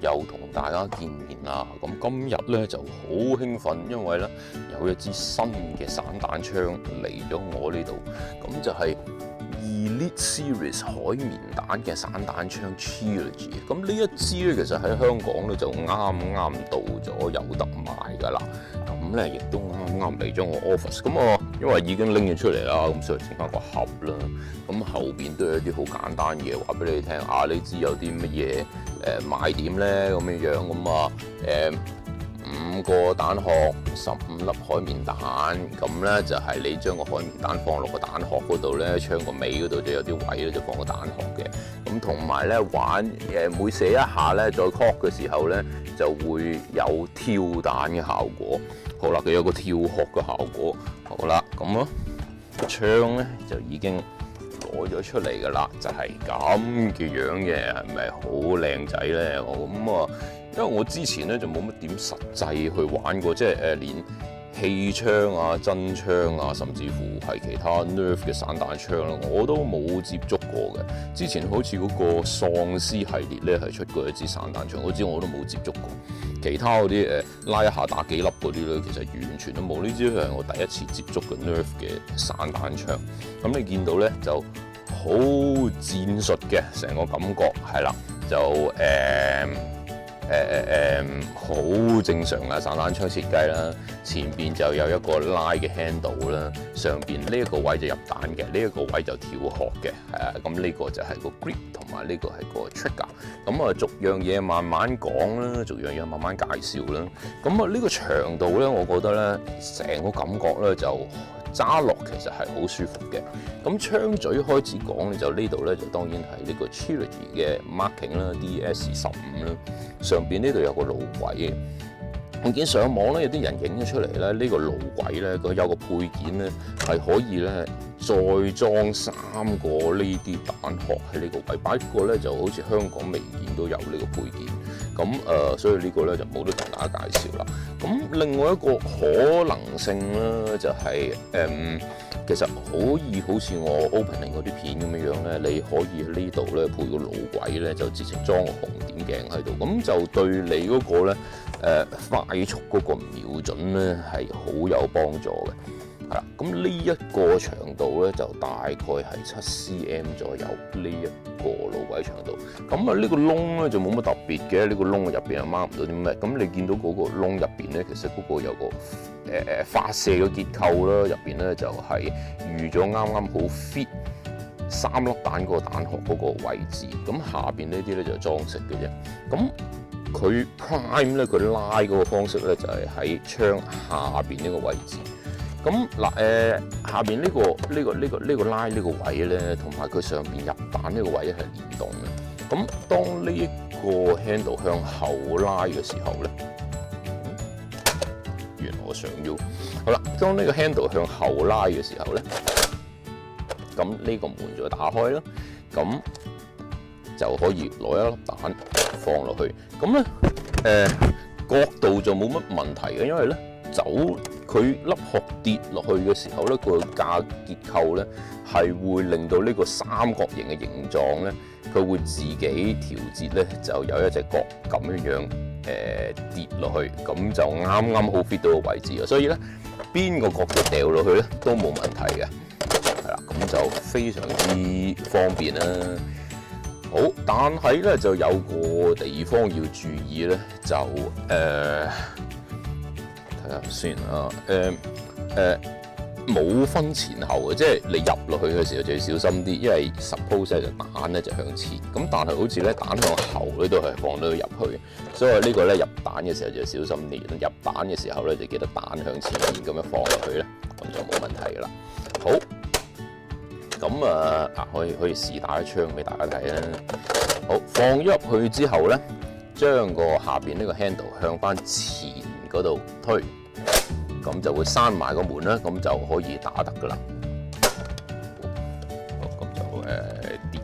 又同大家見面啦！咁今日咧就好興奮，因為咧有一支新嘅散彈槍嚟咗我呢度，咁就係 Elite Series 海綿彈嘅散彈槍 Trilogy。咁呢一支咧其實喺香港咧就啱到咗有得賣㗎啦。咁咧亦都啱嚟咗我 office。咁我因為已經拎咗出嚟啦，咁所以整翻個盒啦。咁後邊都有啲好簡單嘢話俾你聽。呢支有啲乜嘢賣點咧？咁樣樣咁啊5個彈殼，15粒海綿彈。咁咧就係你將個海綿彈放落個彈殼嗰度咧，槍個尾嗰度就有啲位咧就放個彈殼嘅。咁同埋咧玩每射一下咧，再 cock 嘅時候咧就會有跳彈嘅效果。好啦，佢有個跳殼嘅效果。好啦，咁咯，槍咧就已經攞咗出嚟㗎啦，就係咁嘅樣嘅，係咪好靚仔咧？因為我之前咧就冇乜點實際去玩過，即係連氣槍啊、真槍啊，甚至乎係其他 Nerf 嘅散彈槍啦，我都冇接觸過嘅。之前好似嗰個喪屍系列咧係出過一支散彈槍，嗰支我都冇接觸過。其他嗰啲拉一下打幾粒嗰啲咧，其實完全都冇。呢支係我第一次接觸嘅 Nerf 嘅散彈槍。咁你見到咧就好戰術嘅成個感覺係啦，就好正常嘅散彈槍設計啦，前邊就有一個拉嘅 handle 啦，上邊呢一個位就入彈嘅，呢一個位就跳殼嘅，咁呢個就係個 grip 同埋呢個係個 trigger，咁逐樣嘢慢慢講啦，逐樣嘢慢慢介紹啦，咁呢個長度咧，我覺得咧成個感覺咧就揸落其實係好舒服嘅。咁槍嘴開始講咧，就呢度咧就當然係呢個 Trilogy 嘅 marking 啦 ，DS15 啦。上邊呢度有個路軌嘅。我見上網咧有啲人影咗出嚟咧，呢個路軌咧佢有個配件咧係可以咧再裝3個呢啲彈殼喺呢個位，不過咧就好似香港未見都有呢個配件。咁所以呢個咧就冇得同大家介紹啦。咁另外一個可能性咧就係其實可以好似我 opening 嗰啲片咁樣樣咧，你可以喺呢度咧配個路軌咧，就直情裝個紅點鏡喺度，咁就對你嗰個咧快速嗰個瞄準咧係好有幫助嘅。係啦，咁呢一個長度咧就大概係7 cm 左右，呢一個路軌長度。咁呢個窿咧就冇乜特別嘅，呢個窿入邊又掹唔到啲咩。咁你見到嗰個窿入邊咧，其實嗰個有個發射嘅結構啦，入邊咧就係預咗啱啱好 fit 3粒彈嗰個彈殼嗰個位置。咁下邊呢啲咧就係裝飾嘅啫。咁佢 prime 咧，佢拉嗰個方式咧就係喺槍下邊呢個位置。咁下邊呢個拉呢個位咧，同埋佢上邊入彈呢個位係連動嘅。咁當呢一個 handle 向後拉嘅時候咧，原來我想要好啦。當呢個 handle 向後拉嘅時候咧，咁呢個門就打開啦。咁就可以攞一粒彈放落去。咁咧角度就冇乜問題嘅，因為咧佢粒殼跌落去嘅時候咧，個架結構咧係會令到呢個三角形嘅形狀咧，佢會自己調節咧，就有一隻角咁樣跌落去，咁就啱好 fit 到個位置啊！所以咧，邊個角度掉落去咧都冇問題嘅，係啦，咁就非常之方便啦。好，但係咧就有個地方要注意咧，就睇下先啊，冇分前後嘅，即係你入落去嘅時候就要小心啲，因為 suppose 隻彈咧就向前，咁但係好似咧彈向後咧都係放到入去，所以呢個咧入彈嘅時候就要小心啲，入彈嘅時候咧就記得彈向前面咁樣放落去咧，咁就冇問題噶啦。好。咁可以試打一槍俾大家睇啦。好，放咗入去之後咧，將個下邊呢個 handle 向翻前嗰度推，咁就會閂埋個門啦，咁就可以打得噶啦。好，咁就跌，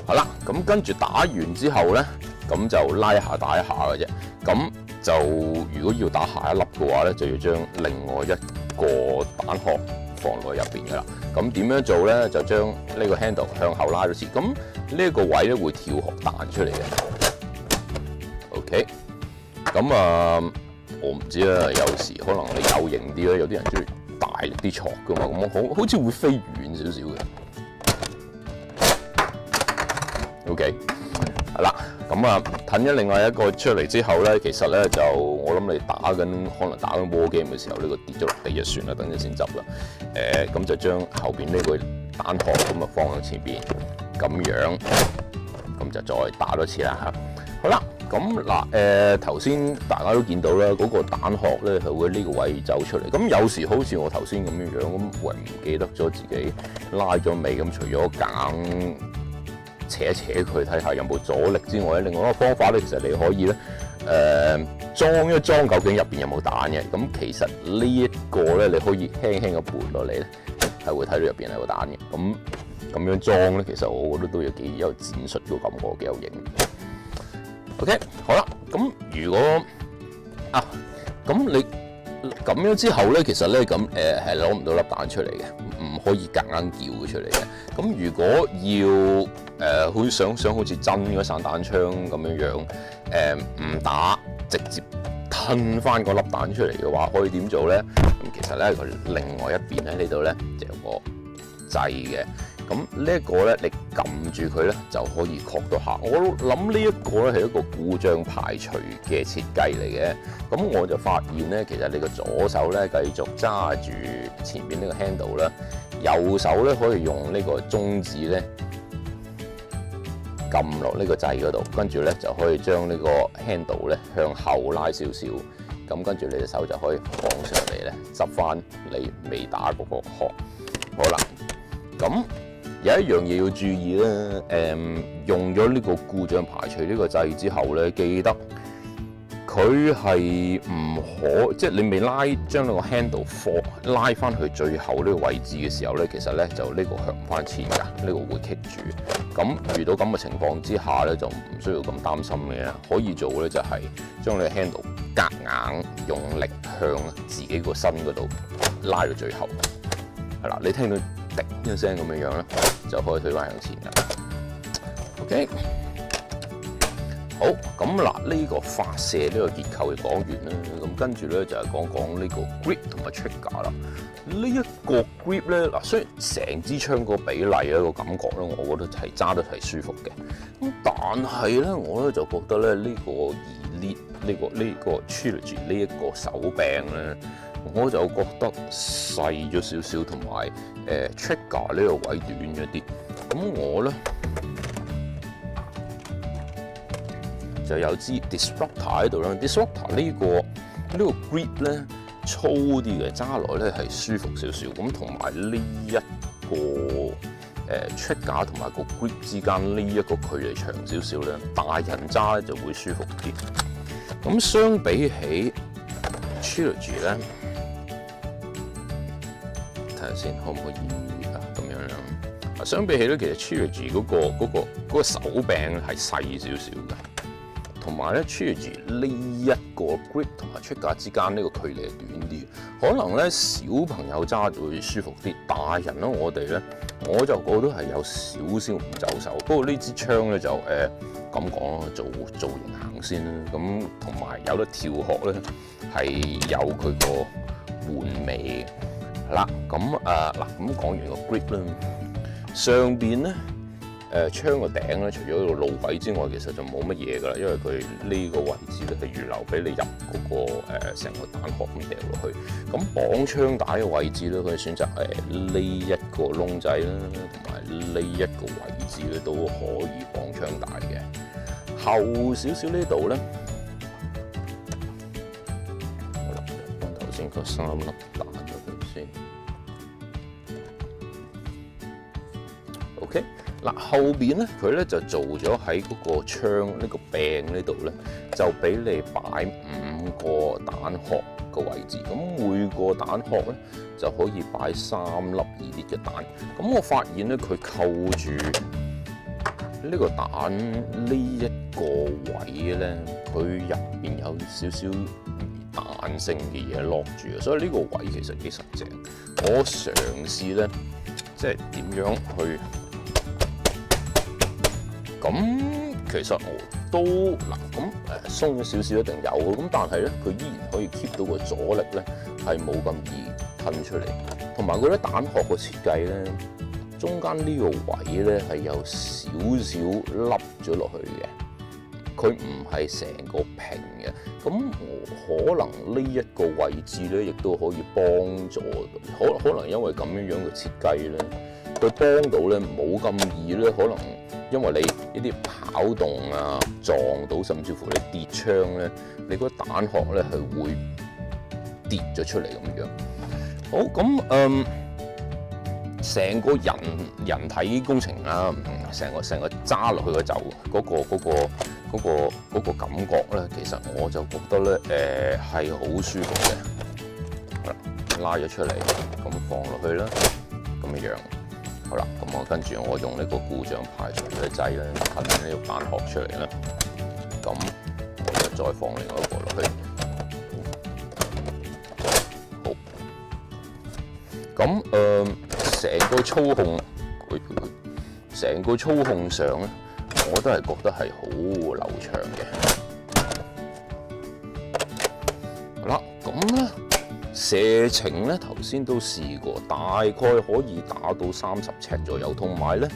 好啦，咁跟住打完之後咧，咁就拉一下打一下嘅啫。咁就如果要打下一粒嘅話咧，就要將另外一個彈殼放落入邊噶啦。咁點樣做咧？就將呢個 handle 向後拉咗次，咁呢一個位咧會跳殼彈出嚟嘅。OK， 咁我唔知啦，有時可能你有型啲咧，有啲人中意大力啲挫噶嘛，咁好似會飛遠少少嘅。OK， 係啦，咁褪咗另外一個出嚟之後咧，其實咧就我諗你可能打緊 war game 嘅時候，呢個跌咗落地就算啦，等陣先執啦。咁就將後邊呢個彈殼咁放喺前邊，咁樣，咁就再打多次啦嚇。好啦。咁嗱，頭先大家都見到啦，嗰個彈殼咧係會呢個位走出嚟。咁有時好似我頭先咁樣樣，咁唔記得咗自己拉咗尾，咁除咗硬扯一扯佢睇下有冇阻力之外咧，另外一個方法咧，其實你可以咧裝一裝究竟入邊有冇彈嘅。咁其實呢一個咧，你可以輕輕咁撥落嚟咧，係會睇到入邊係有彈嘅。咁樣裝咧，其實我覺得都有幾有戰術嘅感覺，幾有型。OK， 好啦，咁如果咁你咁樣之後咧，其實咧咁係攞唔到粒彈出嚟嘅，唔可以夾硬叫佢出嚟嘅。咁如果要好想好似真嗰散彈槍咁樣樣，唔打直接吞翻個粒彈出嚟嘅話，可以點做咧？咁其實咧佢另外一邊喺呢度咧就有個掣嘅。咁呢一個咧，你撳住佢咧就可以確到下。我諗呢一個咧係一個故障排除嘅設計嚟嘅。咁我就發現咧，其實你個左手咧繼續揸住前邊呢個 handle 啦，右手咧可以用呢個中指咧撳落呢個掣嗰度，跟住咧就可以將呢個 handle 咧向後拉少少。咁跟住你隻手就可以放上嚟咧，執翻你未打嗰個殼。好啦，咁。有一樣嘢要注意咧，用咗呢個故障排除呢個掣之後咧，記得佢係唔可，即係你未將呢個 handle 拉翻去最後呢個位置嘅時候咧，其實咧就呢個向唔翻前㗎，呢個會棘住。咁遇到咁嘅情況之下咧，就唔需要咁擔心嘅，可以做咧就係將你個 handle 夾硬用力向自己個身嗰度拉到最後。係啦，你聽到滴一聲咁樣樣咧，就可以推返向前㗎。OK， 好，咁嗱呢個發射呢個結構就講完啦。咁跟住咧就係講呢個 grip 同埋 trigger 啦。呢一個 grip 咧嗱，雖然成支槍個比例咧個感覺咧，我覺得係揸得係舒服嘅。咁但係咧，我咧就覺得咧呢個呢個 Trilogy 呢一個手柄咧，我就覺得細咗少少，同埋trigger 呢個位短咗啲。咁我咧就有支 disruptor 喺度啦。disruptor 呢個 grip 咧粗啲嘅，揸落咧係舒服少少。咁同埋呢一個trigger 同埋個 grip 之間呢一個距離長少少咧，大人揸咧就會舒服啲。咁相比起 Trilogy 咧，睇下先可唔可以咁樣樣。相比起咧，其實 Trilogy 嗰個手柄係細少少嘅，同埋咧 Trilogy 呢一個 grip 同埋 trigger 之間呢個距離係短啲，可能咧小朋友揸就會舒服啲，大人咧我哋咧我就覺得係有少少唔就手。不過呢支槍咧就咁講咯，做型行先啦。咁同埋有得跳殼咧，係有佢個玩味嘅。係啦，咁咁講完個 grip 啦，上邊咧槍個頂咧，除咗個路位之外，其實就冇乜嘢㗎啦，因為佢呢個位置咧係預留俾你入嗰個成個彈殼咁掉落去。咁綁槍帶嘅位置咧，可以選擇呢一個窿仔啦，同埋呢一個位置咧都可以綁槍帶嘅。後少少呢度咧，我諗翻頭先嗰3粒彈咗佢先。OK。嗱，後邊咧，佢咧就做咗喺嗰個槍呢個柄呢度咧，就俾你擺5個彈殼嘅位置。咁每個彈殼咧就可以擺3粒2列嘅彈。咁我發現咧，佢扣住呢個彈呢一個位咧，佢入邊有少少彈性嘅嘢落住，所以呢個位其實幾實淨。我嘗試咧即係點樣去？咁其實我都嗱咁鬆咗少少一定有，咁但係咧佢依然可以 keep 到個阻力咧係冇咁易褪出嚟，同埋嗰啲蛋殼個設計咧，中間呢個位咧係有少少凹咗落去嘅。佢唔係成個平嘅，咁可能呢一個位置咧，亦都可以幫助，可能因為咁樣嘅設計咧，佢幫到咧冇咁易咧，可能因為你呢啲跑動啊撞到，甚至乎你跌槍咧，你嗰蛋殼咧係會跌咗出嚟咁樣。好咁成個人體工程啊，成個揸落去嘅嗰個感覺咧，其實我就覺得咧，係好舒服嘅。好啦，拉咗出嚟，咁放落去啦，咁樣。好啦，咁我跟住我用呢個故障排除嘅掣咧，噴呢個蛋殼出嚟啦。咁我就再放另外一個落去。好。咁成個操控上咧，我都係覺得係好流暢嘅。好啦，咁咧射程咧頭先都試過，大概可以打到30尺左右。同埋咧，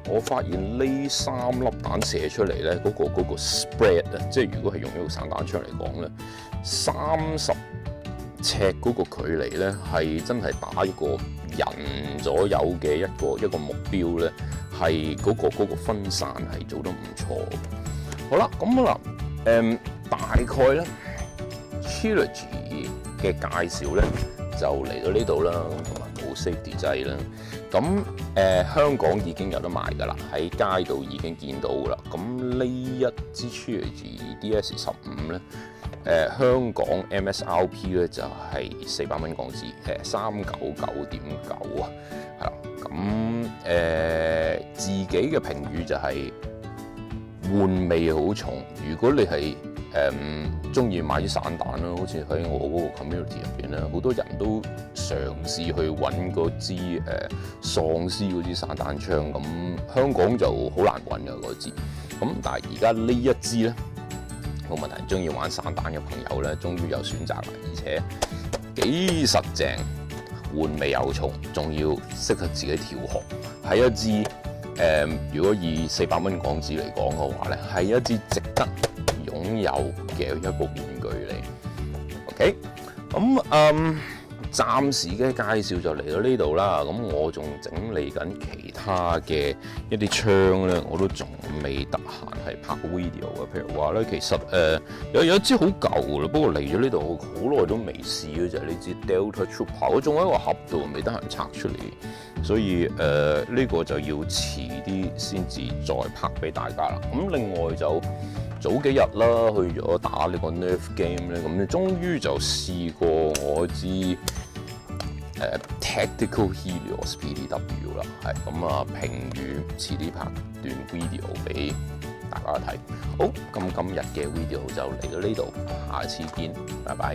我發現呢3粒蛋射出嚟咧，嗰個 spread 啊，即係如果係用呢個散彈槍嚟講咧，30尺嗰個距離咧，係真係打一個人左右嘅一個目標咧，係嗰個分散係做得唔錯。好啦，咁啦，大概咧 Trilogy 嘅介紹咧就嚟到呢度啦，同埋冇 safety 掣啦。咁香港已經有得賣㗎啦，喺街度已經見到㗎啦。咁呢一支 Trilogy DS15咧。香港 MSRP 咧就係400蚊港紙，399.9啊，係啦。咁自己嘅評語就係玩味好重。如果你係中意買啲散彈啦，好似喺我嗰個 community 入邊咧，好多人都嘗試去揾嗰支喪屍嗰支散彈槍。咁香港就好難揾㗎嗰支。咁但係而家呢一支咧，冇問題，中意玩散彈嘅朋友咧，終於有選擇啦，而且幾實正，玩味有重，仲要識得自己調學，係一支如果以400蚊港紙嚟講嘅話咧，係一支值得擁有嘅一個玩具嚟。OK，咁暫時嘅介紹就嚟到呢度啦。咁我仲整理緊其他嘅一啲槍咧，我都仲未得閒係拍 video 嘅。譬如話咧，其實有一支好舊啦，不過嚟咗呢度我好耐都未試嘅就係呢支 Delta Trooper，我仲喺個盒度未得閒拆出嚟，所以呢個就要遲啲先至再拍俾大家啦。咁另外就早幾日啦，去咗打呢個 Nerf game 咧，咁你終於就試過我支Tactical Helios PDW 啦，係咁啊，評語遲啲拍段 video 俾大家睇。好，咁今日嘅 video 就嚟到呢度，下次見，拜拜。